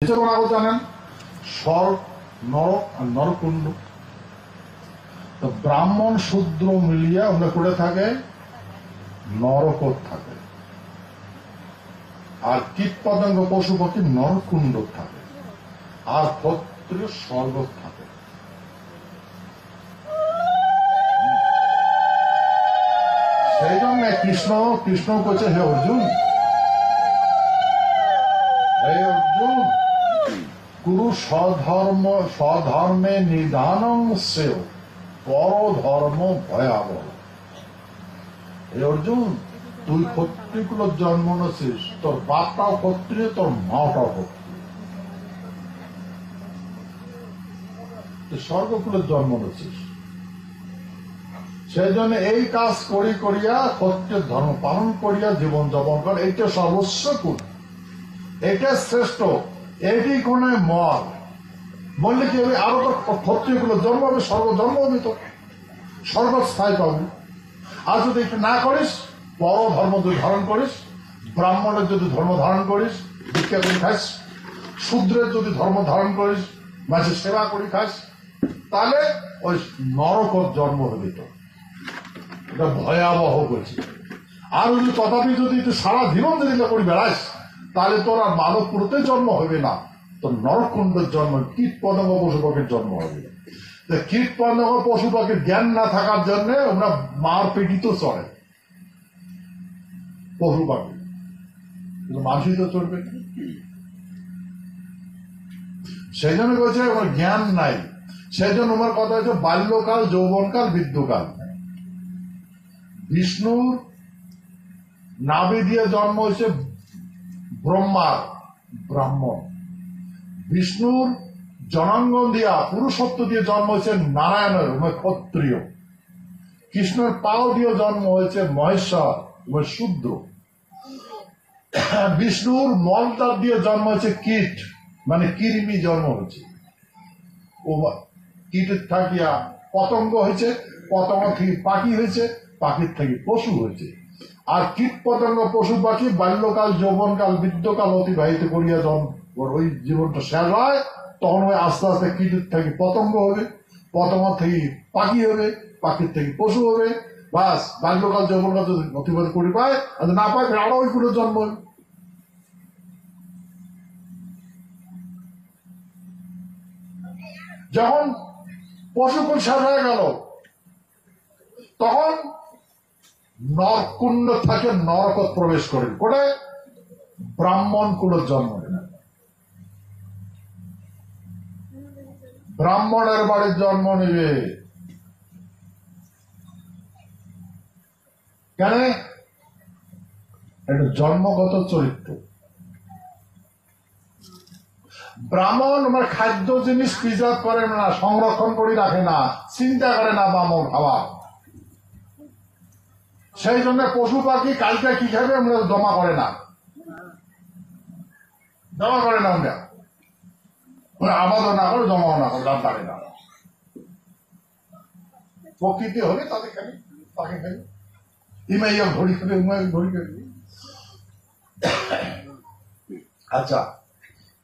এছাড়া ওনারা জানেন স্বর্গ, নরক আর নরকুণ্ড। তো ব্রাহ্মণ শূদ্র মিলিয়া ওরা করে থাকে নরক থাকে, আর কীট পতঙ্গ পশু পাখি নরকুণ্ড থাকে, আর ক্ষত্রিয় স্বর্গ থাকে। সেই জন্য কৃষ্ণ কইছে, হে অর্জুন, কুরু স্বধর্মে নিদানং সেও পরধর্ম ভয়াবহ। হে অর্জুন, তুই ক্ষত্রিয়কুলের জন্ম নিয়েছিস, তোর বাপটাও ক্ষত্রিয়, তোর মাটাও ক্ষত্রিয়, তুই স্বর্গকুলের জন্ম নিয়েছিস। সেই জন্য এই কাজ করিয়া ক্ষত্রিয় ধর্ম পালন করিয়া জীবন যাপন কর, এইটা সর্বস্ব কুল, এটা শ্রেষ্ঠ, এটি কোন মর বললে কি হবে, আরো তো ক্ষত্রিয় গুলো জন্ম হবে, স্বর্গ জন্ম হবে, তো স্বর্গস্থায়ী পাবি। আর যদি একটু না করিস, পর ধর্ম যদি ধারণ করিস, ব্রাহ্মণের যদি ধর্ম ধারণ করিস, ভিক্ষা করে খাস, শূদ্রের যদি ধর্ম ধারণ করিস, মাঝে সেবা করে খাস, তাহলে ওই নরকর জন্ম হবে। তো এটা ভয়াবহ করছে। আর যদি তথাপি যদি একটু সারা জীবন যদি করে বেড়াস, তাহলে তোর আর মানব পুরোতে জন্ম হবে না, তোর নরকুণ্ডের জন্ম, কীট পতঙ্গ পশু পাখির জন্ম হবে। কীট পতঙ্গ পশু পাখির জ্ঞান না থাকার জন্য ওরা মার পেটি তো চড়ে, পশু পাখি, কিন্তু মানুষই তো চড়বে। সেই জন্য বলছে ওর জ্ঞান নাই। সেই জন্য আমার কথা হচ্ছে বাল্যকাল, যৌবনকাল, বৃদ্ধকাল। বিষ্ণুর নাভি দিয়ে জন্ম হয়েছে ব্রহ্মার, ব্রাহ্মণ। বিষ্ণুর জনাঙ্গন দিয়া পুরুষত্ব দিয়ে জন্ম হয়েছে নারায়ণের, ক্ষত্রিয়। কৃষ্ণের পাও দিয়ে জন্ম হয়েছে মহেশ্বর, শূদ্র। বিষ্ণুর মলদার দিয়ে জন্ম হয়েছে কীট, মানে কৃমি জন্ম হয়েছে। ও কীটের থাকিয়া পতঙ্গ হয়েছে, পতঙ্গ থেকে পাখি হয়েছে, পাখির থেকে পশু হয়েছে। আর কীট পতঙ্গ পশু পাখি বাল্যকাল, যৌবনকাল, বৃদ্ধকাল অতিবাহিত করিয়া যখন ওই জীবনটা শেষ হয়, তখন ওই আস্তে আস্তে কীটের থেকে পতঙ্গ হবে, পতঙ্গ থেকে পাখি হবে, পাখির থেকে পশু হবে। বাস বাল্যকাল, যৌবনকাল যদি অতিবাহিত করি পায়, আর না পায় আরো ওই গুলো জন্ম হবে। যখন পশুকুল শেষ হয়ে গেল, তখন নরকুণ্ড থাকে নরক প্রবেশ করেন, করে ব্রাহ্মণ কুলের জন্ম নেন। ব্রাহ্মণের বাড়ির জন্ম নেবে। কেন? এটা জন্মগত চরিত্র। ব্রাহ্মণ আমার খাদ্য জিনিস প্রিজার্ভ করে না, সংরক্ষণ করে রাখে না, চিন্তা করে না ব্রাহ্মণ খাবার। সেই জন্য পশু পাখি কালকে কি খাবে আমরা জমা করে না, জমা করে না। আমরা আবাদও না করে, জমাও না করে, রাত পারে না। প্রকৃতি হলে তাদের খাবি, পাখি খাবি, ইমাইয়া ঘড়ি খাবে, উমাইয়া ঘড়ি খাবে। আচ্ছা,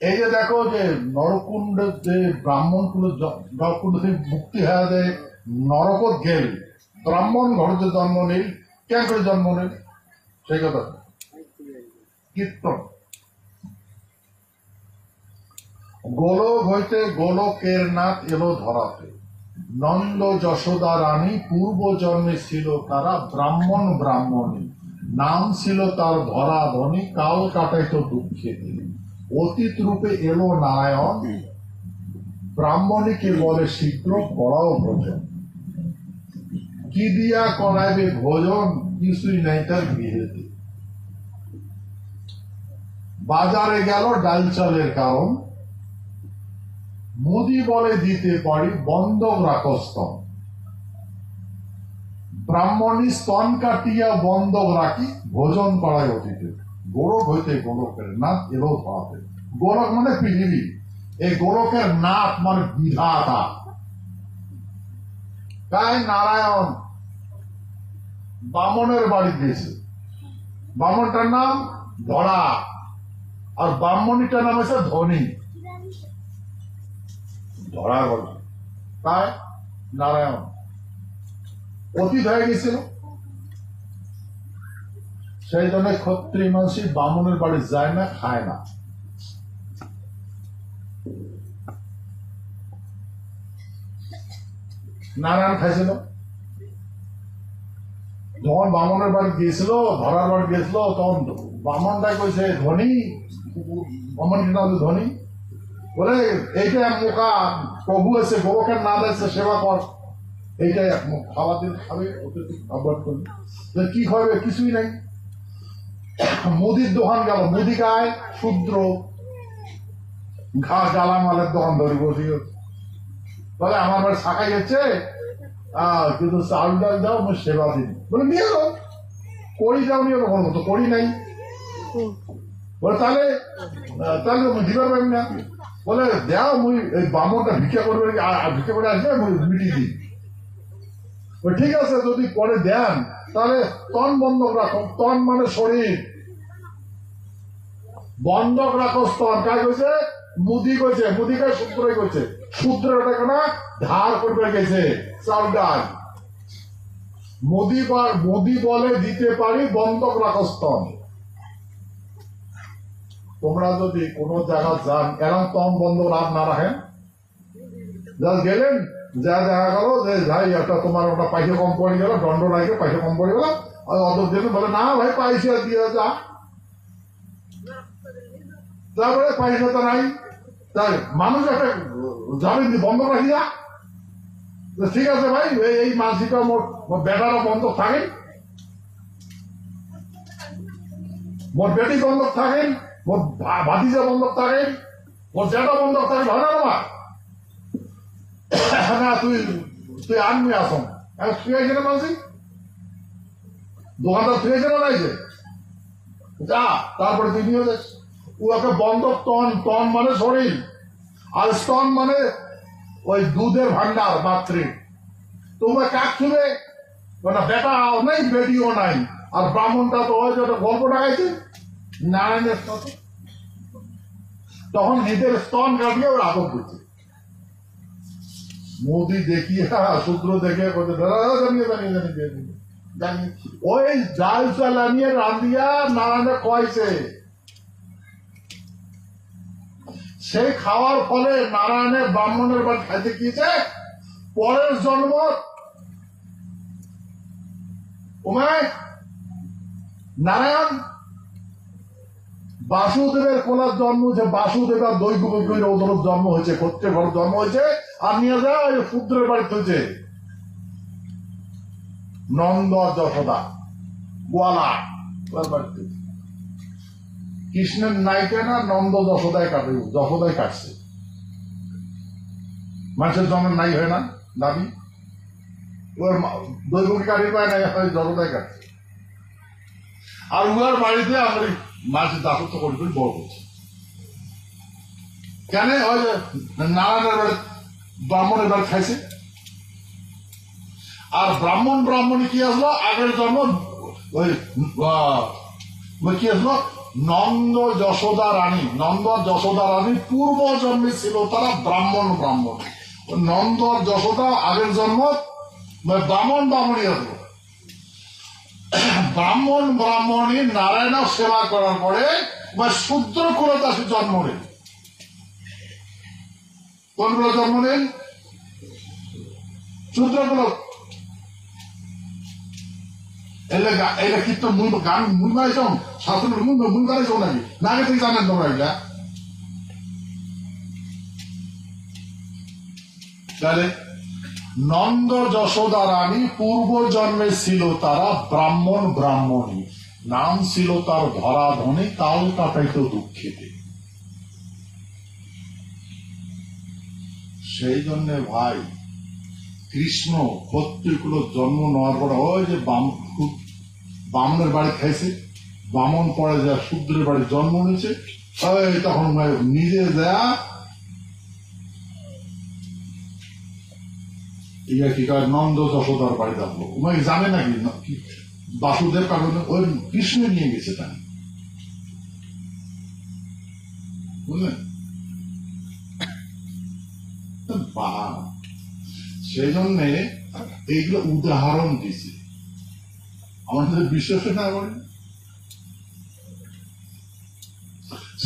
এই যে দেখো যে নরকুণ্ড, যে ব্রাহ্মণ কুল নরকুণ্ড থেকে মুক্তি হয়ে যায়, নরকত গেল, ব্রাহ্মণ ঘরে জন্ম নেই, কেন করে জন্ম নেই? সেই কথা কীর্তন। গোলক হইতে গোলকের নাথ এলো ধরাতে, নন্দ যশোদা রানী পূর্ব জন্মে ছিল তারা ব্রাহ্মণ ব্রাহ্মণী, নাম ছিল তার ধরা ধনী, কাল কাটাইত দুঃখে দিন, অতীত রূপে এলো নারায়ণ, ব্রাহ্মণীকে বলে শীঘ্র করাও ভোজন, কি দিয়া করাইবে ভোজন, কিছুই নাই তার গৃহেতে। বাজারে গেল ডাল চালের কারণ, মুদি বলে দিতে পারি বন্ধক রাখো স্তন, ব্রাহ্মণী স্তন কাটিয়া বন্ধক রাখি, ভোজন করায় অতীতে। গোরখ হইতে গোলকের নাথ এলো ধরাতে। গোলক মানে পৃথিবী, এই গোলকের নাথ মানে বিধাতা। তাই নারায়ণ বামনের বাড়ি দিয়েছে, বামনটার নাম ধরা, আর ব্রাহ্মণীটার নাম হচ্ছে ধনী। ধরা পড়ল তাই নারায়ণ অতীত হয়ে গেছিল। সেই জন্য ক্ষত্রিয় মানুষই বামুনের বাড়ি যায় না, খায় না। নারায়ণ খাইছিল। যখন বামনের বাড়ি গিয়েছিল, ধরার বাড়ি গিয়েছিল, তখন বামনটা কইছে ধনী, বামনটা ধনী বলে এইটা মোকা প্রভু এসে গোবকের না দিয়েছে সেবা কর, এইটাই খাওয়া দিন খাবে, অ্যাভয়েড করবে। কি খাবে? কিছুই নাই। মুদির দোকান গেল, মুদি গায়ে শূদ্র ঘা গালামালের দোকান ধরে বসে বলে আমার বাড়ি শাখাই গেছে, কিন্তু চাল ডাল দাও, আমি সেবা দিন। বলে নিয়ে যাও, করি যাও নিয়ে কখন মতো করি নাই। বলে তাহলে তাহলে দিবার পারি না। বলে দেও মুই এই বামনটা ভিক্ষা করবে, ভিক্ষা করে আসবে মিটিয়ে দিই। ঠিক আছে, যদি পরে দেন তাহলে তন বন্ধক রাখো। তন মানে শরীর, বন্ধক রাখো স্তন। কাজ কইছে মুদি কইছে, মুদি কাজ সূত্রই কইছে, সূত্র টাকা না ধার করবে গেছে চাল ডাল। মোদি বলে দিতে পারি, বন্ধক রাখো স্তন। তোমরা যদি কোনো জায়গা যান, এরকম তন বন্ধ না রাখেন, যা গেলেন যা দেখা গেল যে ভাই একটা তোমার ওটা পয়সা কম পড়ে গেল, দণ্ড লাগে পয়সা কম পড়ে গেল, আর অত দিন বলে না ভাই পয়সা দিয়ে যা, তারপরে পয়সা তো নাই, তাই মানুষ একটা জামিন বন্ধ রাখি যা। ঠিক আছে ভাই, এই মানসিকটা মোর বেটারও বন্ধক থাকেন, মোর বেটি বন্ধক থাকেন, মোর ভাতিজা বন্ধক থাকেন, মোর জেঠা বন্ধক থাকেন, হয় না তোমার? না তুই আনবি আসন শুয়েছে না মানসি, দোকানদার শুয়েছে না নাই যে যা, তারপরে তুই নিয়ে যাস। ওকে বন্ধক তন, তন মানে শরীর, আর স্তন মানে ওই দুধের ভান্ডার মাতৃ। তোমরা কাক ছুবে বেটাও নাই, বেটিও নাই। আর ব্রাহ্মণটা তো ওই যে গল্প ডাকাইছে নারায়ণের সাথে, তখন নিজের স্তন কাটিয়ে ওর আদর করছে। মোদি দেখিয়ে শূদ্র দেখে ওই জাল চালানিয়ে রান্দিয়া নারায়ণে খাওয়াইছে। সেই খাওয়ার ফলে নারায়ণের ব্রাহ্মণের বাড়ি খাইতে গিয়েছে। পরের জন্ম নারায়ণ বাসুদেবের কোলার জন্ম হয়েছে, বাসুদেবের দৈব জন্ম হয়েছে, ক্ষত্রে ঘর জন্ম হয়েছে। আর নিয়ে যায় শূদ্রের বাড়িতে হয়েছে নন্দ যশোদা গোয়ালা বাড়িতে। কৃষ্ণের নাইকে না নন্দ যশোদায় কাটে, যশোদায় কাটছে। মানুষের জন্মের নাই হয় না দাবি, ওর দৈবকে কাটি পায় না, যশোদায় কাটছে। আর উহার বাড়িতে আমরা মানুষের দাসত্ব করে বড় করছে। কেন? নারায়ণের বাড়ি ব্রাহ্মণের বাড়ি খাইছে। আর ব্রাহ্মণী কি আসলো আগের জন্ম, ওই কি আসলো নন্দ যশোদা রানী। নন্দ যশোদা রানী পূর্ব জন্মে ছিল তারা ব্রাহ্মণ। নন্দ যশোদা আগের জন্ম ব্রাহ্মণী আসলো। ব্রাহ্মণী নারায়ণ সেবা করার পরে শূদ্র কুলে দাসী জন্ম নেই। কোনগুলো জন্ম নেই? শূদ্রগুলো। এলে কীর্তন গান মুই বানাইছ, শাস্ত্র মুই বানাইছ নাকি? না আগে থেকে জানেন তোমরা এগুলা? তাহলে নন্দ যশোদা রানী পূর্ব জন্মে ছিল তারা ব্রাহ্মণী, নাম ছিল তার ধরাধনী, তাল কাটাইত দুঃখেতে। সেই জন্য ভাই কৃষ্ণ ক্ষত্রিয়গুলো জন্ম নেওয়ার পরে ওই যে বামনের বাড়ি খাইছে, বামন পরে যা শূদ্রের বাড়ি জন্ম নিয়েছে, তখন নিজে দেয়া কি কয় নন্দ যশোদার বাড়ি যাবো। জানে নাকি বাসুদেব কারণে ওই কৃষ্ণ নিয়ে গেছে তাই, বুঝলেন? বাহানা। সেই জন্যে এইগুলো উদাহরণ দিছে, আমাদের বিশ্বাস না করে।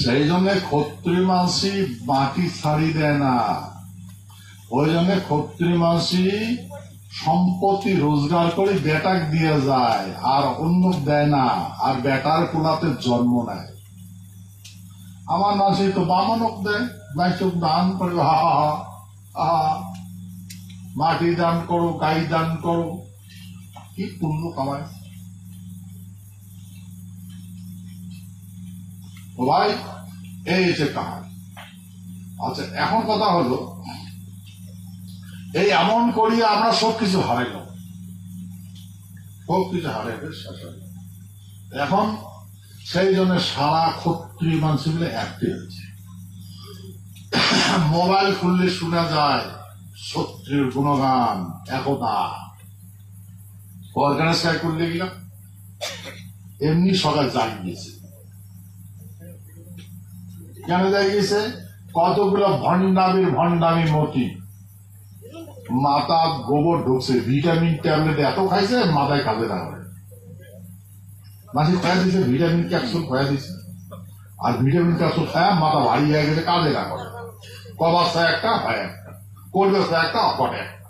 সেই জন্য ক্ষত্রিয় মানসি বাকি ছাড়ি দেয় না। ওই জন্য ক্ষত্রিয় মানসি সম্পত্তি রোজগার করে বেটাক দিয়ে যায়, আর অন্য দেয় না, আর বেটার কোলাতে জন্ম নেয়। আমার মাসি তো বামনক দেয়, বাইচক দান করে, হা হা হা হা, মাটি দান করো, গাই দান করো, কি পুণ্য কামায়। ভাই এই যে কাহানি। আচ্ছা, এখন কথা হলো, এই এমন করিয়া আমরা সবকিছু হারাইলাম, সবকিছু হারাইবে শেষ হয়ে গেল। এখন সেই জন্য সারা ক্ষত্রিয় মানুষ মিলে অ্যাক্টিভ হয়েছে। মোবাইল খুললে শোনা যায় ক্ষত্রিয় গুণগান, একতা। অর্গানাইজ করলে গেলাম, এমনি সকাল জাগিয়েছে। কেন জাগিয়েছে? কতগুলো ভণ্ডামি মতি মাথা গোবর ঢুকছে, ভিটামিন ট্যাবলেট এত খাইছে মাথায় কাজে না করে। মাসি খাইয়া দিছে, ভিটামিন ক্যাপসুল খাইয়া দিছে, আর ভিটামিন ক্যাপসুল খায় মাথা ভারী হয়ে গেলে কাজে না করে। কবাসা একটা হয় একটা, করবে একটা অপটে একটা,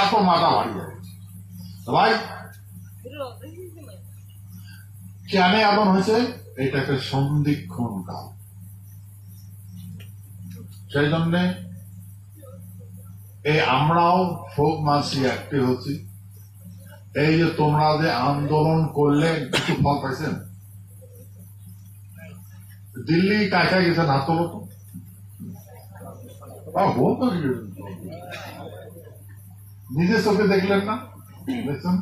এত মাথা ভারী হয়ে গেছে। ভাই কেন এমন হয়েছে? এটাকে সন্ধিক্ষণ কাল। সেই জন্য এই আমরাও ফোক মাসি অ্যাক্টিভ হচ্ছি। এই যে তোমরা যে আন্দোলন করলে কিছু ফল পাইছেন? দিল্লি কাকা গেছেন, হাত তোলো তো। নিজের চোখে দেখলেন না? দেখছেন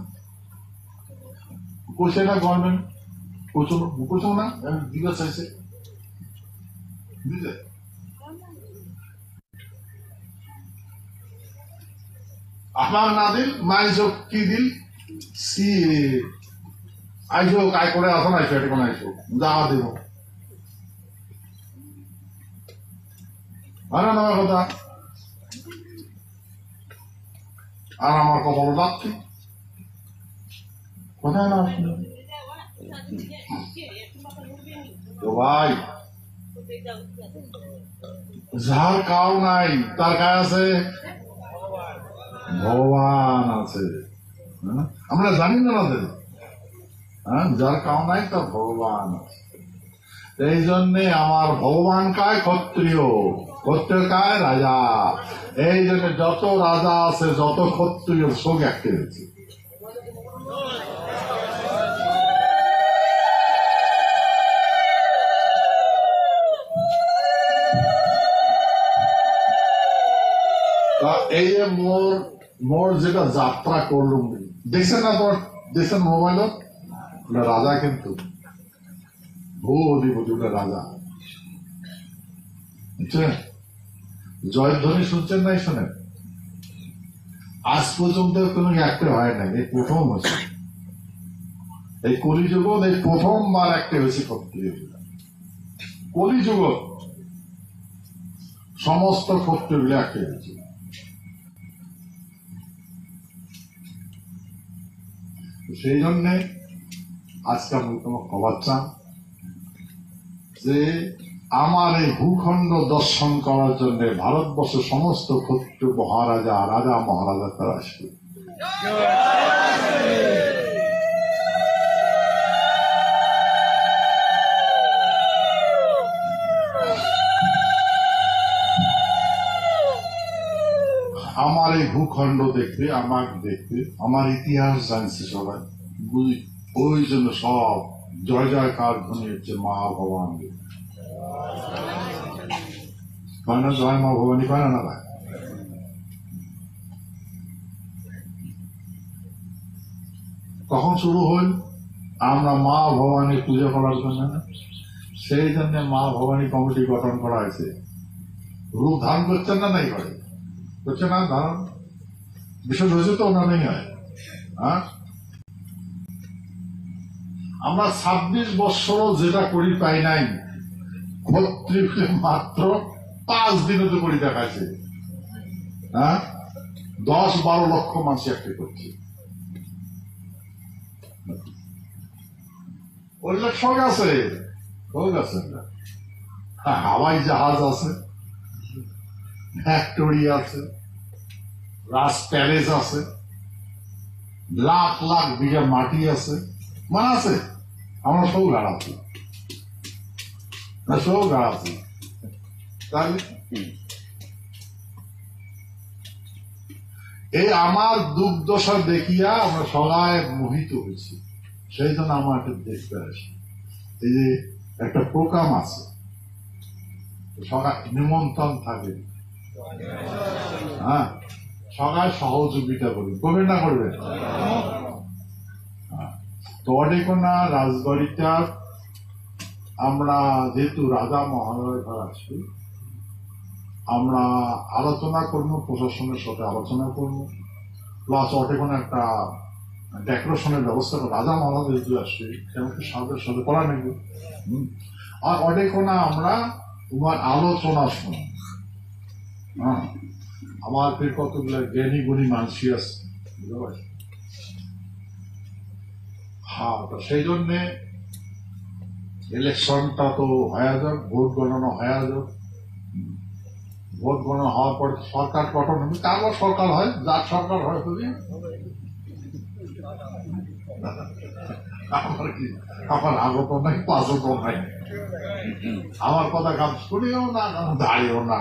কোচে না গভর্নমেন্ট কোচো না দিতে চাইছে, বুঝলে? আমার না দিল মাইজ কি দিল সি আইসো কাই করে আসো না, আইসো এটা কোন আইসো যাওয়া দেব মানে না কথা। আর আমার কপাল যাচ্ছে কোথায় না তো ভাই, যার কাউ নাই তার কাছে আছে ভগবান আছে। আমরা জানি না আমাদের, যার কাউ নাই তার ভগবান আছে। এই জন্যে আমার ভগবান কায় ক্ষত্রিয়, ক্ষত্রিয় কায় রাজা। এই জন্য যত রাজা আছে, যত ক্ষত্রিয় সব একটা হয়েছে। এই যে মোর যেটা যাত্রা করলুম, দেখছেন না তোর, দেখছেন মোবাইলত রাজা, কিন্তু ভূ অধিপতি ওটা রাজা, বুঝছেন? জয়ধ্বনি শুনছেন নাই? শোনেন, আজ পর্যন্ত কোনো অ্যাক্টিভ হয় নাই, এই প্রথম হয়েছে। এই কলিযুগ এই প্রথমবার অ্যাক্টিভ হয়েছে ক্ষত্রিয়। কলিযুগ সমস্ত ক্ষত্রিয় গুলো অ্যাক্টিভ হয়েছে। সেই জন্যে আজকে আমি তোমার খবর চান যে আমার এই ভূখণ্ড দর্শন করার জন্য ভারতবর্ষের সমস্ত ক্ষত্রিয় মহারাজা, রাজা মহারাজা তারা আসবে। আমার এই ভূখণ্ড দেখতে, আমাকে দেখতে, আমার ইতিহাস জানছে সবাই, ওই জন্য সব জয় জয়কার ধ্বনি হচ্ছে মা ভবানী। কয় না জয় মা ভবানী, কয় না? না ভাই, কখন শুরু হল? আমরা মা ভবানী পুজো করার জন্য, সেই জন্য মা ভবানী কমিটি গঠন করা হয়েছে। রূপ ধারণ করছেন না? নাই করে করছে না ধারণ, বিষয় হয়েছে তো ওনা নেই হয়। আমরা 26 বৎসরও যেটা করি পাই নাই, ক্ষত্রিয় মাত্র 5 দিনে তো করে দেখাচ্ছে, হ্যাঁ 10-12 লক্ষ মানুষ চাকরি করছে। উল্লেখ শখ আছে, শখ আছে, হাওয়াই জাহাজ আছে, ফ্যাক্টরি আছে, রাজ প্যালেস আছে, লাখ লাখ বিঘা মাটি আছে, মানে আছে। আমরা সব গাড়াচ্ছি, সব গাড়াচ্ছি। তাহলে এই আমার দুর্দশা দেখিয়া আমরা সবাই মোহিত হয়েছি, সেই জন্য আমাকে দেখতে আসি। এই যে একটা প্রোগ্রাম আছে, সবাই নিমন্ত্রণ থাকে, হ্যাঁ সবাই সহযোগিতা করবে, করবেন না করবেন? তো অনেকনা রাজবাড়িটার আমরা যেহেতু রাজা মহারাজের ঘর আছি, আমরা আলোচনা করবো, প্রশাসনের সাথে আলোচনা করবো, প্লাস অনেকনা একটা ডেকোরেশনের ব্যবস্থা করবো। রাজা মহারাজ যেহেতু আসছে সেমন সাথে সাথে করা নেব। আর অনেকনা আমরা তোমার আলোচনা শুনো, হ্যাঁ আমার ফের কতগুলো জ্ঞানী গুণী মানসি আছে, বুঝতে পারছি। হ্যাঁ তো সেই জন্যে ইলেকশনটা তো হয়ে যাক, ভোট গণনা হয়ে যাক, ভোট গণনা হওয়ার পর সরকার গঠন হবে, তারপর সরকার হয়, যার সরকার হয় হবে। আমার কি আমার আগত নাই, পাঁচত নাই, আমার কথা কাজ শুনিও না, দাঁড়িয়েও না,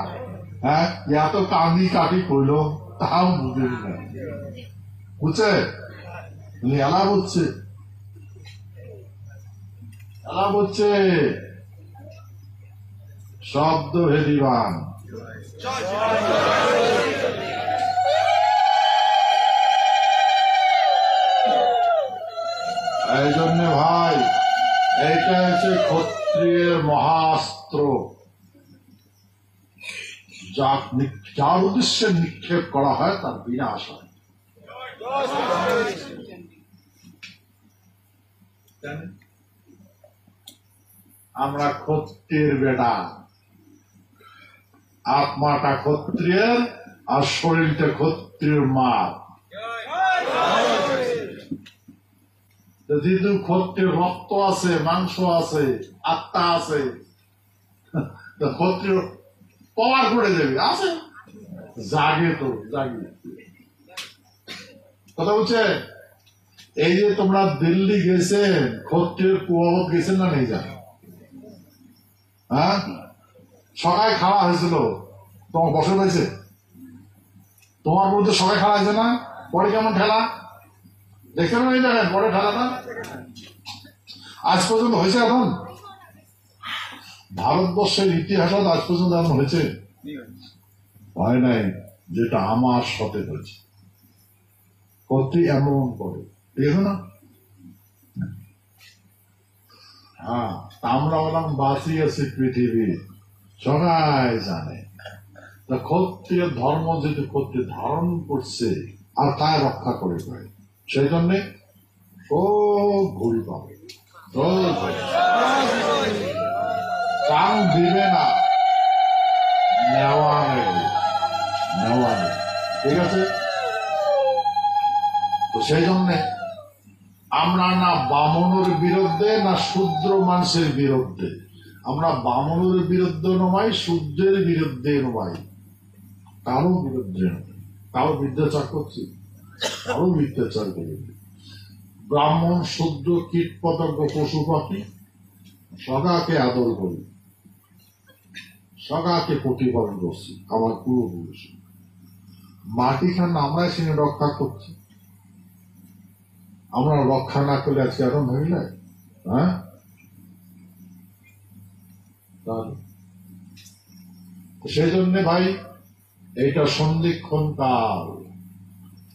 হ্যাঁ এত কান্দি কাটি কইল তাও বুঝেন না, বুঝছে এলা বুঝছে, এলা বুঝছে শব্দ ভেদিবান। এই জন্য ভাই এইটা হচ্ছে ক্ষত্রিয়ের মহাস্ত্র, যার উদ্দেশ্যে নিক্ষেপ করা হয় তার বিনাশ হয়। আমরা ক্ষত্রিয়ের বেটা, আত্মাটা ক্ষত্রিয়ের আর শরীরটা ক্ষত্রিয়ের মা। যেহেতু ক্ষত্রিয় রক্ত আছে, মাংস আছে, আত্মা আছে, ক্ষত্রিয় পাওয়ার করে দেবে, আছে জাগে, তো জাগে কথা বলছে। এই যে তোমরা দিল্লি গেছেন, ক্ষত্রিয়ের কুয়াবত গেছেন না নেই যান, হ্যাঁ সবাই খাওয়া হয়েছিল, তোমার বসে রয়েছে, তোমার মধ্যে সবাই খাওয়া হয়েছে না, পরে কেমন ঠেলা দেখছেন না, দেখেন পরে ঠেলাটা আজ পর্যন্ত হয়েছে। এখন ভারতবর্ষের ইতিহাস আজ পর্যন্ত এমন হয়েছে হয় নাই, যেটা আমার সাথে হয়েছে। কতই এমন করে, ঠিক আছে না? হ্যাঁ আমরা বললাম বাঁচি আছি পৃথিবী, সবাই জানে ক্ষত্রিয় ধর্ম যেহেতু ক্ষত্রিয় ধারণ করছে আর তাই রক্ষা করে পায়, সেই জন্যে সব ঘুরি পাবে, কান দিবে না, নেওয়া নেই, নেওয়া নেই, ঠিক আছে? তো সেই জন্যে আমরা না বামনের বিরুদ্ধে না শূদ্র মানুষের বিরুদ্ধে, আমরা বামনের বিরুদ্ধে নয়, শূদ্রের বিরুদ্ধে নয়, কারো বিরুদ্ধে নয়। কারো মিথ্যাচার করছি, কারো মিথ্যাচার করি। ব্রাহ্মণ, শূদ্র, কীট পতঙ্গ, পশু পাখি সগাকে আদর করি, সগাকে প্রতিপালন করছি, আমার পূর্বপুরুষ। মাটি খান আমরা সেখানে রক্ষা করছি, আমরা রক্ষা না করলে আজকে এখন হয়ে যায়, হ্যাঁ? সেই জন্য ভাই এইটা সন্ধিক্ষণ কাল,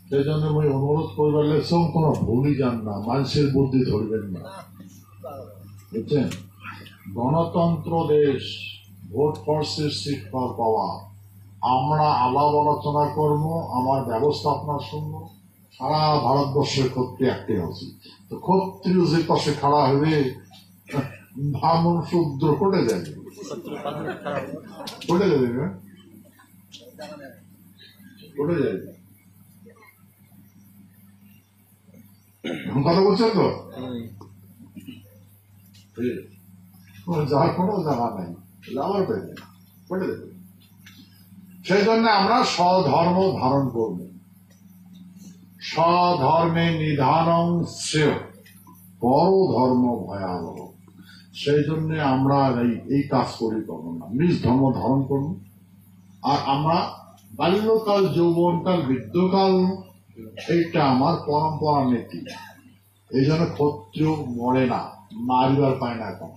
সেই জন্য আমি অনুরোধ করবার লেগেছিলাম কোনো ভুলই যান না, মানুষের বুদ্ধি ধরবেন না, বুঝছেন? গণতন্ত্র দেশ, ভোট ফোর্সের সিট ফর পাওয়ার, আমরা আলাপ আলোচনা করবো, আমার ব্যবস্থাপনা শুনবো, সারা ভারতবর্ষের ক্ষত্রিয় একটি আছে। তো ক্ষত্রিয় যে পাশে খাড়া হবে, ব্রাহ্মণ শূদ্র করে যাবে। কোটে যাবে কোটে যাবে কথা বলছেন তো যাওয়ার কোনো জায়গা নাই যাওয়ার পেয়ে কোটে যাবে সেই জন্য আমরা স্বধর্ম ধারণ করব স্বধর্মে নিধানং শ্রেয় পর ধর্ম ভয়াবহ সেই জন্য আমরা এই কাজ করি করবো না নিজ ধর্ম ধারণ করব আর আমরা বাল্যকাল যৌবনকাল বৃদ্ধকাল এইটা আমার পরম্পরা নীতি এই জন্য ক্ষত্রিয় মরে না মারিবার পায় না এখন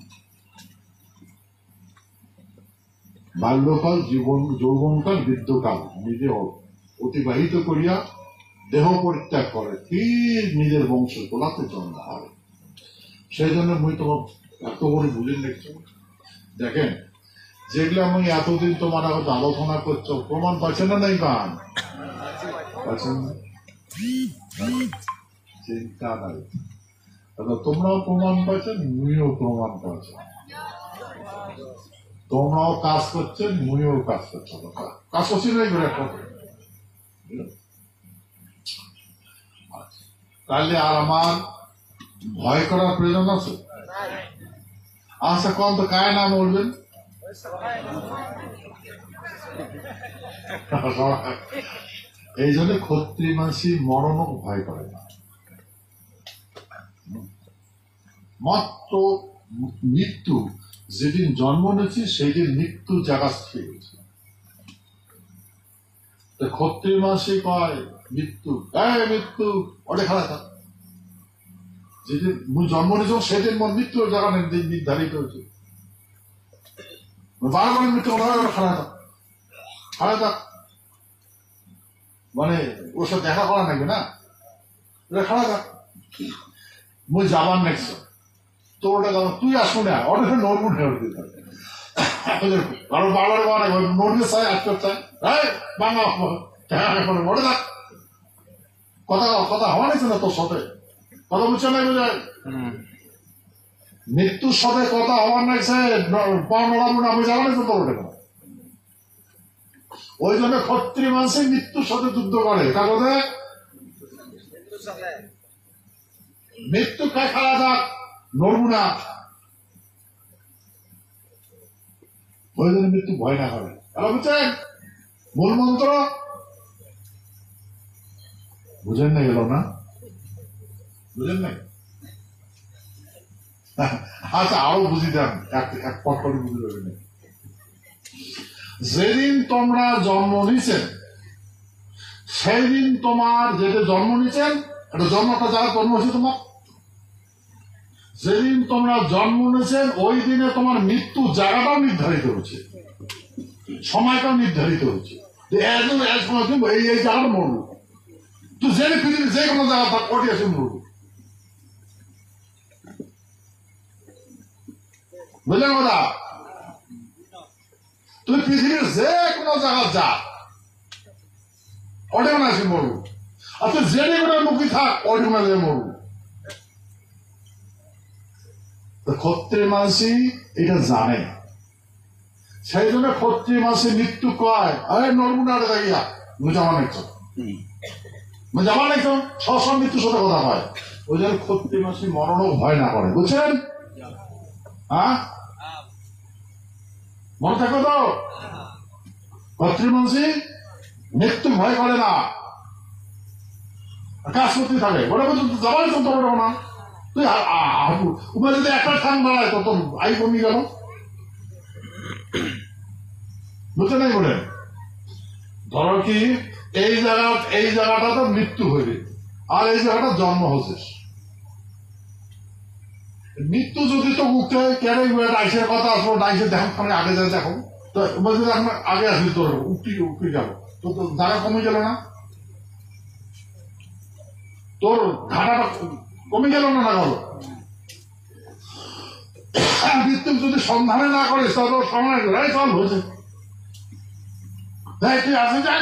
বাল্যকাল জীবন যৌবনকাল বৃদ্ধকাল নিজে অতিবাহিত করিয়া দেহ পরিত্যাগ করে কি নিজের বংশ তোলাতে জন্ম হবে সেই জন্য মুই তোমার এত করে বুঝে দেখছো দেখেন যেগুলো আমি এতদিন তোমার আগত আলোচনা করছো প্রমাণ পাচ্ছে না নাই পান পাচ্ছেন চিন্তা নাই তোমরাও প্রমাণ পাচ্ছেন মুইও প্রমাণ পাচ্ছ তোমরাও কাজ করছেন মুইও কাজ করছো কাজ করছি নাই করে তাহলে আর আমার ভয় করার প্রয়োজন আছে আচ্ছা কোন তো কায় নাম বলবেন এই জন্য ক্ষত্রিয় মানসি মরণও ভয় করে না মাত্র মৃত্যু যেদিন জন্ম নিয়েছি সেই দিন মৃত্যু জায়গা স্থির হয়েছে ক্ষত্রিয় মাসে কয় মৃত্যু মৃত্যু ওটা খারাপ থাক যেদিন জন্ম নিয়েছ সেদিন মৃত্যুর জায়গা নির্ধারিত হয়েছে বারবার মৃত্যু খারাপ থাক খারাপ থাক মানে ওর সাথে দেখা করা নাকি না খারাপ থাক মুই যাবার নেক্সট তো ওটা তুই আসবো না ওটা নড়বো কারণ বাবার নড়বে চাই আসতে চাই বাংলা ওটা থাক কথা কথা হওয়া নিচ্ছে না তোর সাথে কথা বুঝছে না বুঝায় মৃত্যুর সাথে কথা হওয়ার নাই নড়াবো না আমি যাওয়া নিচ্ছে তোর ওটা ওই জন্য ক্ষত্রিয় মানুষে মৃত্যুর সাথে যুদ্ধ করে কাগজে মৃত্যু খায় খাওয়া যাক নড়বো না ওই জন্য মৃত্যু ভয় না করে বুঝছেন মূল মন্ত্র বুঝেন না গেল না বুঝেন নাই আচ্ছা আরো বুঝি দেন এক পট করে বুঝে দেবেন যেদিন তোমরা জন্ম নিছেন সেই দিন তোমার যেটা জন্ম নিছেন এটা জন্মটা যারা জন্ম হয়েছে তোমার যেদিন তোমরা জন্ম নিয়েছেন ওই দিনে তোমার মৃত্যু জায়গাটাও নির্ধারিত হচ্ছে সময়টাও নির্ধারিত হচ্ছে এই জায়গাটা মরবো তুই জেনে পৃথিবীর যে কোনো জায়গা থাক ওটি এসে মরবো বুঝলেন কথা তুই পৃথিবীর যে কোনো জায়গা যা ওটি মানে এসে মরবো আর তুই জেনে কোনো মুখী থাক ওটি মানে মরবো ক্ষত্রিয় মানসি এটা জানে সেই জন্য ক্ষত্রিয় মাসে মৃত্যু কয় আরে নরমুনারে দাঁড়িয়া মুজামা নাইছ মুজামা নাইছ সব মৃত্যুর সাথে কথা হয় ওই জন্য ক্ষত্রিয় মাসি মরণও ভয় না করে বুঝছেন হ্যাঁ মনে থাকো তো ক্ষত্রিয় মানসি মৃত্যু ভয় করে না কাজ করতে থাকে ওটা বলছো যাবাই তো তোর না তুই উপরে যদি একটা ঠান বাড়ায় তো তোর আই কমে গেল বুঝতে নাই বলে ধরো কি এই জায়গাটা তো মৃত্যু হইবে আর এই জায়গাটা জন্ম হচ্ছে মৃত্যু যদি তো উঠতে কেন ডাইসের কথা আসবো ডাইসে দেখো খানে আগে যায় দেখো তো যদি এখন আগে আসবি তোর উঠি গেল তো তোর জায়গা কমে গেল না তোর ঘাটাটা কমে গেল না গেল মৃত্যু যদি সন্ধানে না করিস তাহলে সময় চল হয়েছে তুই আসে যাই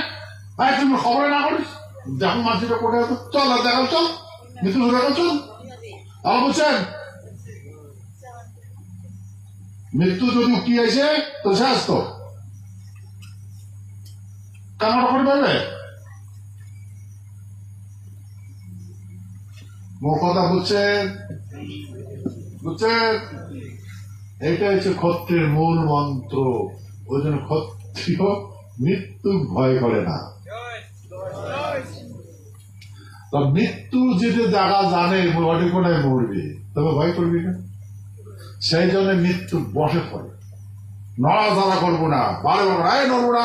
তুমি খবরে না করিস যখন মাসিটা কোটে চল আর দেখাও চল মৃত্যু দেখাও চল আর বুঝছেন মৃত্যু যদি উঠি আসে তো শেষ তো কামাটা করে পাবে মোর কথা বুঝছেন বুঝছেন? এটা হচ্ছে ক্ষত্রিয়ের মূল মন্ত্র। ওই জন্য ক্ষত্রিয় মৃত্যু ভয় করে না। মৃত্যু যদি জায়গা জানে ঘটে কোনায় মরবে, তবে ভয় করবি না। সেই জন্য মৃত্যু বসে পড়ে, নড়াচড়া করবো না, বারে বারে নড়বো না,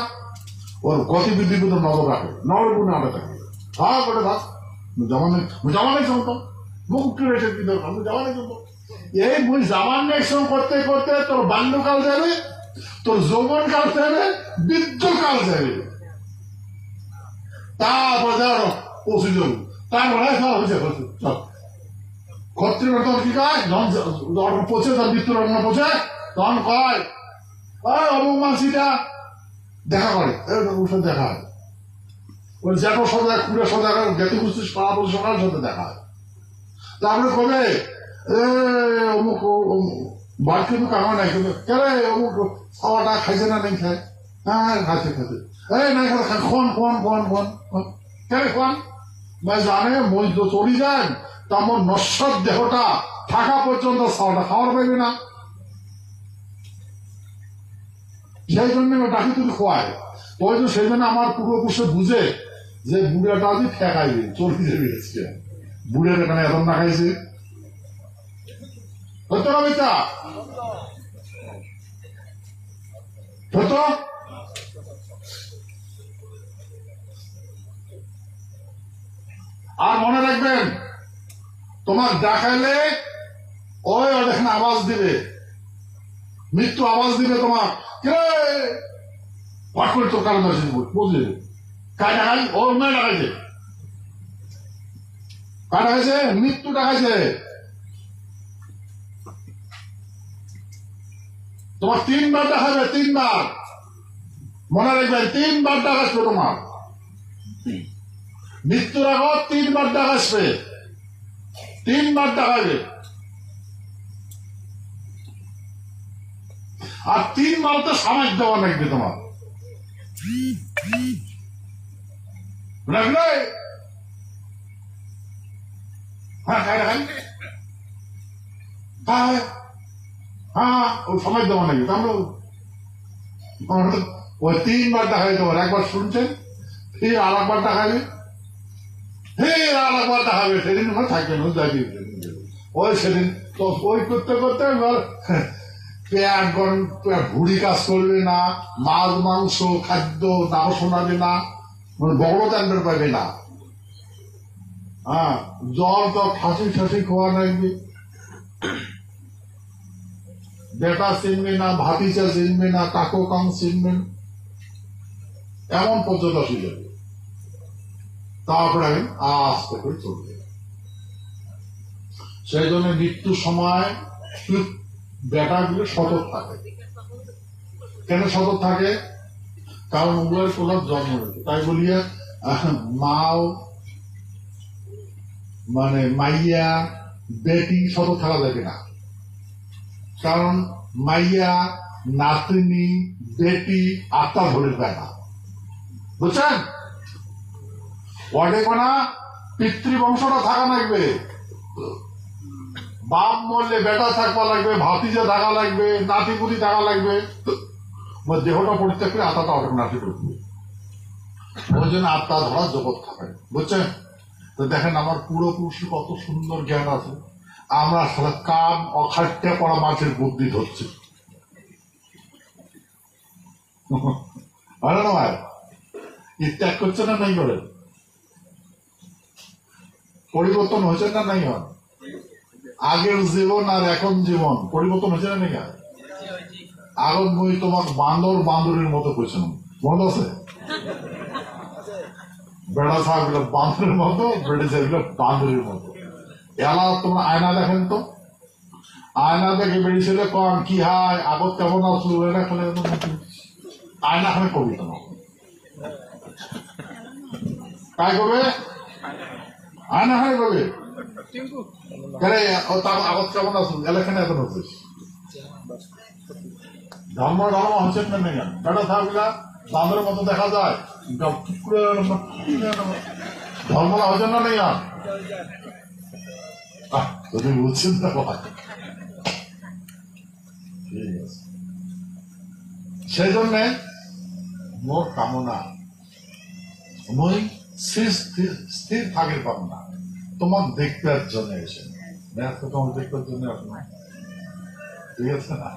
ওর গতিবিধি কিন্তু নজর রাখে, নড়বো না ওটা থাকবে ভাগ ওটা ভাগ জামানে চলতো মুখ রয়েছে কি দরকার জামানে চলতো। এই মুই জামান্নেশন করতে করতে তোর বাল্যকাল যাবে, তোর যৌবনকাল যাবে, বৃদ্ধকাল যাবে, তারপর ধরো পশু যাবো, তারপরে ক্ষত্রিয় তোর কি কয় যখন পচে তোর মৃত্যুর রঙনা পচে তখন কয় অমুক মানসিটা দেখা করে ওর সাথে দেখা হয়, ওই জ্যাঠোর সাথে কুড়ের সাথে দেখা, জ্ঞাতি বুঝছিস পাড়া পড়ি সকালের সাথে দেখা হয়। তারপরে কবে অমুক বাড়ি কিন্তু কামা নাই কিন্তু কেরে অমুক খাওয়াটা খাইছে না নেই খায়, হ্যাঁ খাইছে খাইছে নাই খাই খোয়ান খোয়ান খোয়ান খোয়ান কেরে খোয়ান ভাই জানে মই চলি যান তা আমার নশ্বর দেহটা থাকা পর্যন্ত খাওয়াটা খাওয়ার পাইবে না, সেই জন্য ডাকি তুমি খোয়ায়। ওই তো সেই জন্য আমার পূর্বপুরুষে বুঝে যে বুড়াটা যদি ঠেকাইবে চলে যাবে, বুড়ের এখানে এখন না খাইছে হতো না বেটা হতো। আর মনে রাখবেন তোমার দেখাইলে ওই এখানে আওয়াজ দিবে, মৃত্যু আওয়াজ দিবে তোমার পাঠ করে তোর কারণ বুঝলি কায় ডাকাই ও মেয়ে ডাকাইছে, কায় ডাকাইছে মৃত্যু ডাকাইছে তোমার 3 বার দেখাবে, 3 বার মনে রাখবেন 3 বার ডাকাসবে তোমার মৃত্যুর আগত 3 বার ডাকাসবে, 3 বার ডাকাইবে আর 3 বার তো সামাজ দেওয়া লাগবে তোমার রাখলে। হ্যাঁ হ্যাঁ হ্যাঁ ও সমাজ দেওয়া নাকি আমরা ওই 3 বার দেখাই তোমার, একবার শুনছেন ফির আর একবার দেখাবে, ফির আর একবার দেখাবে, সেদিন থাকবে না ওই সেদিন তো ওই করতে করতে পেট গরম ভুড়ি কাজ করবে না, মাছ মাংস খাদ্য নাও শোনাবে না, বড় টানবে পাবে না, হ্যাঁ জল তো ফাঁসি ফাঁসি খাওয়া লাগবে, বেটা চিনবে না, ভাতিজা চিনবে না, কাকু কাম চিনবে না, এমন পর্যন্ত আসে যাবে। তারপরে আমি আস্তে করে চলবে। সেই জন্য মৃত্যুর সময় বেটা গুলো সতর্ক থাকে। কেন সতর্ক থাকে? কারণ উভয়ের কোলার জন্ম হয়েছে, তাই বলিয়া মাও মানে মাইয়া বেটি সতর্ক থাকা যাবে না, কারণ মাইয়া নাতিনি বেটি আত্মা ভরে পায় না, বুঝছেন? ওয়ার্ডে কোনা পিতৃবংশটা থাকা লাগবে, বাপ মরলে বেটা থাকবা লাগবে, ভাতিজা থাকা লাগবে, নাতিপুতি থাকা লাগবে, দেহটা পরিত্যাগ করে আত্মাটা অনেক নাতি ঢুকবে, ওই জন্য আত্মা ধরা জগৎ থাকে, বুঝছেন? তো দেখেন আমার পূর্বপুরুষের কত সুন্দর জ্ঞান আছে, আমরা সারা কাম অখাট্যে পড়া মাছের বুদ্ধি ধরছি, ভালো না ভাই? ত্যাগ করছে না নাই করে? পরিবর্তন হয়েছে না নাই? হয় আগের জীবন আর এখন জীবন পরিবর্তন হয়েছে না নাই? আগত বই তোমার বান্দরের মতো করেছিলাম, মনে আছে? বেড়া ছাগল বান্দরের মতো, বেড়ে ছাগল বান্দরের মতো। এলা তোমরা আয়না দেখেন তো, আয়না দেখে বেরিয়েছিল কম কি হয় আগত কেমন আসলো, এটা খেলে আয়না খানে কবি তোমার কাই করবে, আয়না খানে করবে আগত কেমন আসলো এলাকানে এখন হচ্ছে ধর্ম ধর্ম হচ্ছে না নেই, বেটা থাকলা বাঁদরের মতো দেখা যায়, ধর্মরা হয় না নেই আর তুমি বুঝছেন না ভাই। ঠিক আছে, সেই জন্যে মোর কামনা মই স্থির থাকির পাব না, তোমার দেখবার জন্য এসে তোমার দেখবার জন্য আপনার, ঠিক আছে না?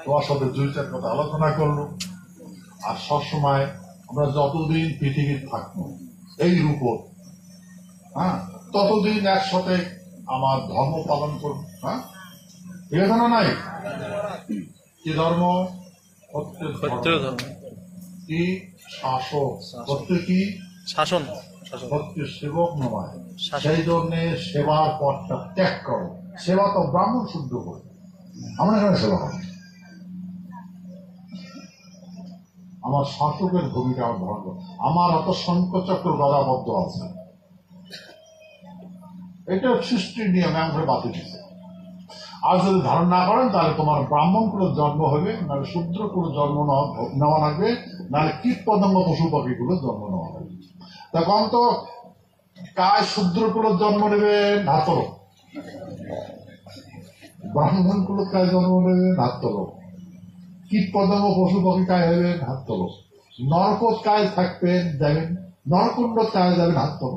তোমার সাথে দুই চার কথা আলোচনা করলো। আর সবসময় আমরা যতদিন পৃথিবীর থাকবো এই রূপ, হ্যাঁ, ততদিন একসাথে আমার ধর্ম পালন করবো। হ্যাঁ, ঠিক আছে না? নাই কি ধর্ম? সত্যের ধর্ম। কি শাসক? সত্য কি শাসন? সত্য সেবক নয়। সেই জন্য সেবার পথটা ত্যাগ করো। সেবা তো ব্রাহ্মণ শুদ্ধ করে, আমরা এখানে সেবা করি। আমার শাসকের ভূমিকা আমার ধর্ম, আমার অত শঙ্কচক্র গদাবদ্ধ আছে, এটা সৃষ্টির নিয়মে আমাকে বাতিল দিচ্ছে। আর যদি ধারণ না করেন তাহলে তোমার ব্রাহ্মণ কুলো জন্ম হবে, নাহলে শূদ্র কুলো জন্ম নেওয়া লাগবে, নাহলে কীট পতঙ্গ পশু পাখি গুলো জন্ম নেওয়া লাগবে। তখন তো কায় শূদ্র কুলো জন্ম নেবে ধাতর, ব্রাহ্মণ কুলো কায় জন্ম নেবে ধাতর, কীট পতঙ্গ পশু পাখি কায় হবে ধাতর, নরক কায় থাকবেন যাবেন, নরকুণ্ড কায় যাবেন ধাতর,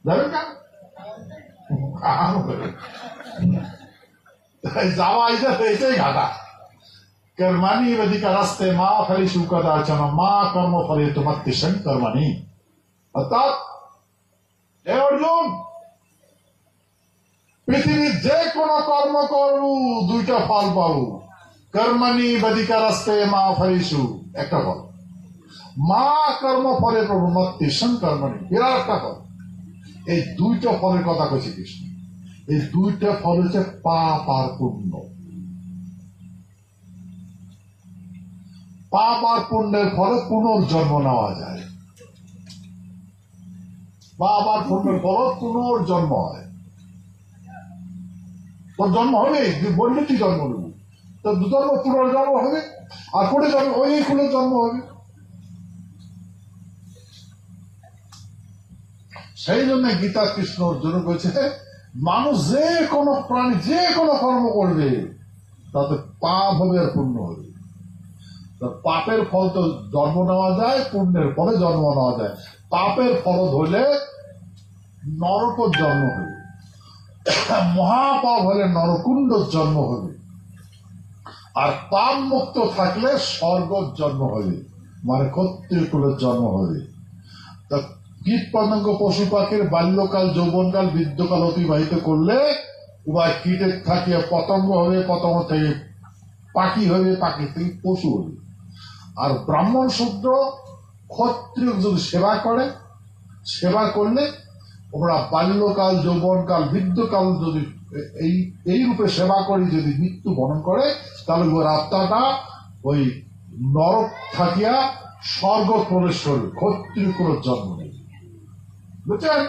যাবেন না যাওয়া এটাই ঘাটা। कर्माणी वेदिका रास्ते मा फली सुकदाचन मा कर्म फले তোমার তিসন কর্মাণী। অর্থাৎ হে অর্জুন, পৃথিবীর যে কোনো কর্ম করবো দুইটা ফল পাবো। কর্মাণী বেদিকা রাস্তে মা ফলিসু একটা ফল, মা কর্ম ফলে প্রভু মত তিসন কর্মাণী বিরাট একটা ফল। এই দুইটা ফলের কথা কইছে কৃষ্ণ। এই দুইটা ফল হচ্ছে পাপ আর পুণ্য। পাপ আর পুণ্যের ফলে পুনর্জন্ম নেওয়া যায়, পাপ আর পুণ্যের ফলে পুনর্জন্ম হয়। তোর জন্ম হবে, বললে কি জন্ম নেব, তোর জন্ম পুনর্জন্ম হবে, আর পরে জন্ম ওই কুলের জন্ম হবে। সেই জন্য গীতা কৃষ্ণ অর্জুন করেছে, মানুষ যে কোনো প্রাণী যে কোনো কর্ম করবে তাতে পাপ হবে আর পুণ্য হবে। পাপের ফল তো জন্ম নেওয়া যায়, পুণ্যের ফলে জন্ম নেওয়া যায়। পাপের ফল ধরলে নরক জন্ম হবে, মহাপাপ হলে নরকুণ্ড জন্ম হবে, আর পাপ মুক্ত থাকলে স্বর্গ জন্ম হবে, মানে ক্ষত্রিয় কুলের জন্ম হবে। তা কীট পতঙ্গ পশু পাখির বাল্যকাল যৌবনকাল বৃদ্ধকাল অতিবাহিত করলে উভয় কীটের থাকিয়ে পতঙ্গ হবে, পতঙ্গ থেকে পাখি হবে, পাখি থেকে পশু হবে। আর ব্রাহ্মণ শূদ্র ক্ষত্রিয় যদি সেবা করে, সেবা করলে ওরা বাল্যকাল যৌবনকাল বৃদ্ধকাল যদি এই রূপে সেবা করে যদি মৃত্যু বরণ করে, তাহলে ওর আত্মাটা ওই নরক থাকিয়া স্বর্গ প্রবেশ করবে, ক্ষত্রিয় কোনো জন্ম নেই। বুঝছেন?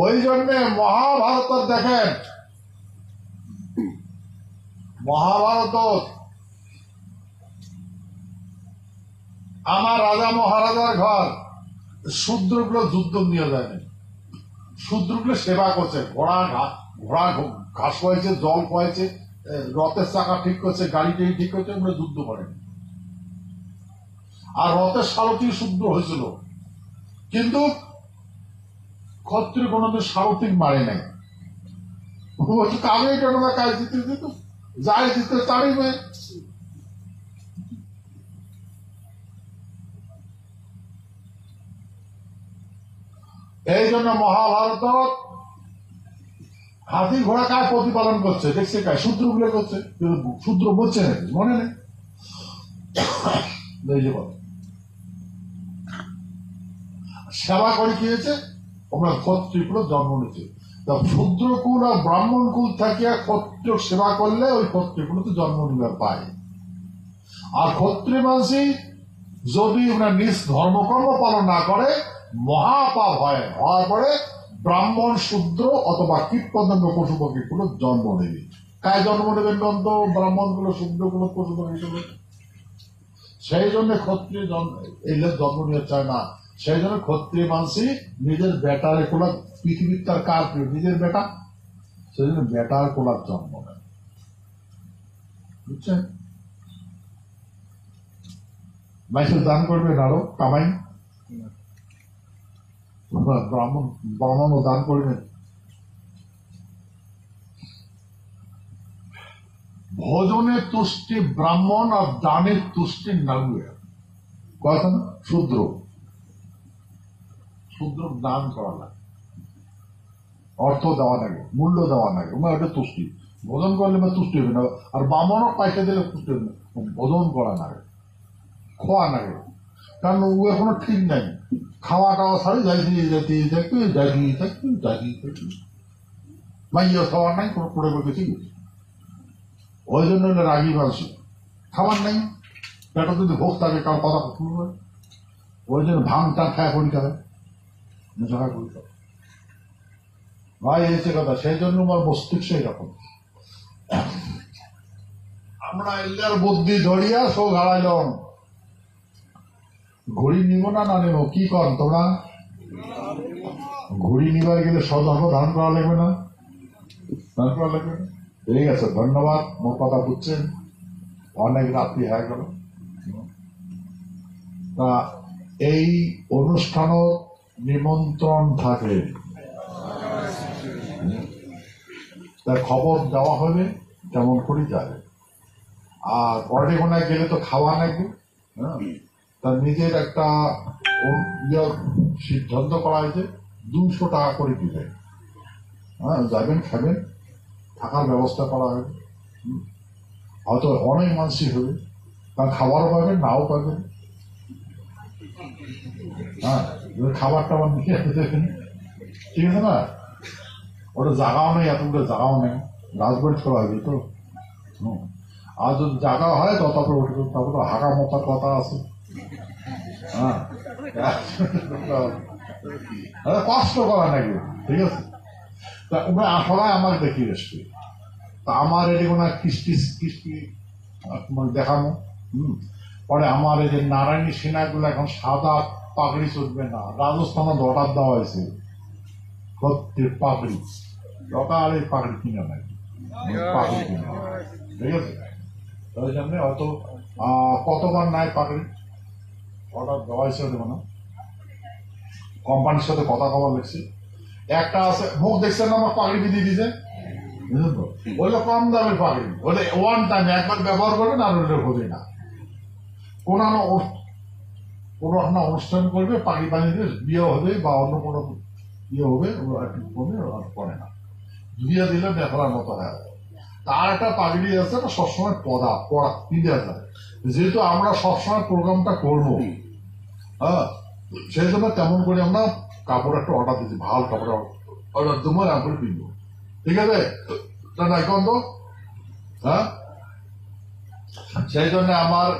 ওই জন্যে মহাভারত দেখেন, মহাভারত আমার রাজা মহারাজার ঘর, শূদ্রগুলো যুদ্ধ নিয়ে যায় না, শূদ্রগুলো সেবা করছে, ঘোড়া ঘাস খোয়াইছে, জল খোয়াইছে, রথের চাকা ঠিক করছে, গাড়ি টাড়ি ঠিক করছে, ওগুলো যুদ্ধ করেন। আর রথের সারথি শূদ্র হয়েছিল, কিন্তু ক্ষত্রিয় কোনোদিন সারথিক মারে নাই। কামে কেন কাজ দিতে দিত, যাই দিতে তারই মেয়ে। এই জন্য মহাভারত হাতি ঘোড়া কায় প্রতিপালন করছে দেখছে, কায় শূদ্র গুলো করছে, শূদ্র বলছে নাকি মনে নেই। সেবা করে কি হয়েছে, আমরা ক্ষত্রিয় কুল জন্ম নিয়েছে। তা শূদ্র কুল আর ব্রাহ্মণ কুল থাকিয়া ক্ষত্রিয় সেবা করলে ওই ক্ষত্রিয় কুল জন্ম নিবার পায়। আর ক্ষত্রিয় মানুষই যদি নিজ ধর্মকর্ম পালন না করে মহাপাপ হয়, হওয়ার পরে ব্রাহ্মণ শূদ্র অথবা কীট পতঙ্গ পশু পাখি গুলো জন্ম নেবে। কায় জন্ম নেবেন গ্রন্থ, ব্রাহ্মণ গুলো শূদ্র গুলো পশু পাখি গুলো সেই জন্য ক্ষত্রিয় এলে জন্ম নিয়ে চায় না, সেই জন্য ক্ষত্রিয় মানুষই নিজের বেটার কোলা, পৃথিবীর তার কার প্রিয়, নিজের বেটা, সেই জন্য বেটার কোলার জন্ম নেয়, বুঝছেন? মাইসের দান করবেন, আরো কামাই, ব্রাহ্মণও দান করবেন। ভোজনে তুষ্টি ব্রাহ্মণ আর দানের তুষ্টি নাগুয়ে, কথা না? শূদ্র দান করা লাগে, অর্থ দেওয়া লাগে, মূল্য দেওয়া লাগে, ওটা তুষ্টি। ভোজন করলে তুষ্টি হবে না, আর ব্রাহ্মণও পয়সা দিলে তুষ্টি হবে না, ভোজন করা লাগে, খোয়া লাগে। কারণ ও এখনো ঠিক নাই, খাওয়া টাওয়া ছাড়ে মাইয়া খাওয়ার নাই, কোনো পড়ে গেছি, ওই জন্য রাগি মানুষ, খাবার নাই, পেটা যদি ভোগ থাকে কারো কথা শুনবে, ওই জন্য ভাঙ টান খায় পরীক্ষা হয়, ভাই এই হচ্ছে কথা। সেই জন্য আমার মস্তিষ্ক এরকম, আমরা এলার বুদ্ধি ধরিয়া সো হারাইলাম, ঘড়ি নিব না নেব, কি কর তোমরা? ঘড়ি নিবার গেলে সদর্ভ ধারণ করা লাগবে না, ধারণ করা লাগবে না। ঠিক আছে, ধন্যবাদ, মোর কথা বুঝছেন, অনেক রাত্রি হয়ে গেল। তা এই অনুষ্ঠানও নিমন্ত্রণ থাকে, তার খবর দেওয়া হবে কেমন করে যাবে, আর পরে কোনায় গেলে তো খাওয়া লাগবে। হ্যাঁ, তার নিজের একটা সিদ্ধান্ত করা হয়েছে, 200 টাকা করে দিবে। হ্যাঁ, যাবেন, খাবেন, থাকার ব্যবস্থা করা হবে, হয়তো অনেক মানুষই হবে, কারণ খাবারও পাবেন, নাও পাবেন। হ্যাঁ, খাবার টাবার নিয়ে দেখেন, ঠিক আছে না? ওটা জাগাও নেই, এতগুলো জাগাও নেই, রাজবাড়ি করা হবে তো। আর যদি জাগা হয় তো তারপরে ওঠে, তারপরে হাঁকা মতার কথা আছে। হ্যাঁ, কষ্ট করা নাকি, ঠিক আছে? তা ওরা সবাই আমাকে দেখিয়ে এসছে, তা আমার এটি কোনো কৃষ্টি দেখানো। পরে আমার এই যে নারায়ণী সেনাগুলো এখন সাদা পাগড়ি চলবে না, রাজস্থানে অর্ডার দেওয়া হয়েছে প্রত্যেক পাগড়ি, সকাল এই পাগড়ি কিনে নেয়, পাগড়ি কিনে, ঠিক আছে? তাই জন্য হয়তো কতবার নাই পাগড়ি অর্ডার দেওয়া হয়েছে, মানে কোম্পানির সাথে কথা কবার লিখছি। একটা আছে, মুখ দেখছেন না আমার পাগড়ি দিয়ে দিয়েছে, বুঝলেন তো? ওইটা কম দামের পাগড়ি, ওটা ওয়ান টাইম একবার ব্যবহার করবেন, আর ওইটা হবে না। কোনো একটা অনুষ্ঠান করবে, পাগড়ি বানিয়ে বিয়ে হবে বা অন্য কোনো ইয়ে হবে, করে না, দিয়ে দিলে বেফলার মতো হয়। তার একটা পাগড়ি আছে, সবসময় পড়া পিঁধে যায়, যেহেতু আমরা সবসময় প্রোগ্রামটা করবো। হ্যাঁ, সেই জন্য তেমন করে আমরা কাপড় একটা অর্ডার দিচ্ছি, ভালো কাপড় অর্ডার দেবো, এমন করে পিনবো, ঠিক আছে? নাই কত, হ্যাঁ, সেই জন্য আমার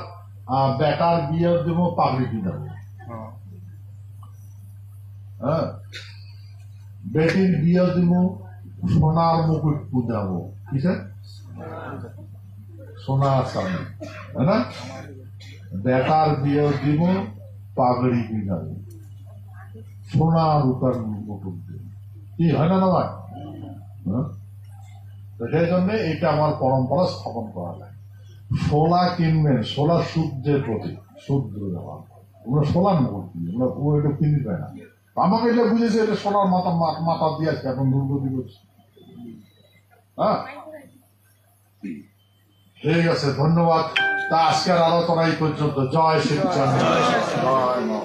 বেটার বিয়ে দেবো, পাগড়ি পিনাবো। হ্যাঁ, বেটির বিয়ে দিব, সোনার মুকুট পূজাবো, ঠিক আছে? সোনার সামনে, তাই না? বেটার বিয়ে দিব, পাগড়ি পিনাবো, সোনা রূপার মুকুট দেব, কি হয় না ভাই? হ্যাঁ, সেই জন্য এটা আমার পরম্পরা স্থাপন করা যায়। সোলা কিনবেন, সোলা সূর্যের প্রতীক, সূর্য দেওয়া, ওগুলো সোলার মুকুট কিনি, ওটা কিনবে না। আমাকে এটা বুঝেছে, এটা সোনার মাথা দিয়ে আছে, এখন দুর্গতি করছে। হ্যাঁ, ঠিক আছে, ধন্যবাদ। তা আজকের আলোচনা এই পর্যন্ত। জয় শ্রীকৃষ্ণ, জয় মা।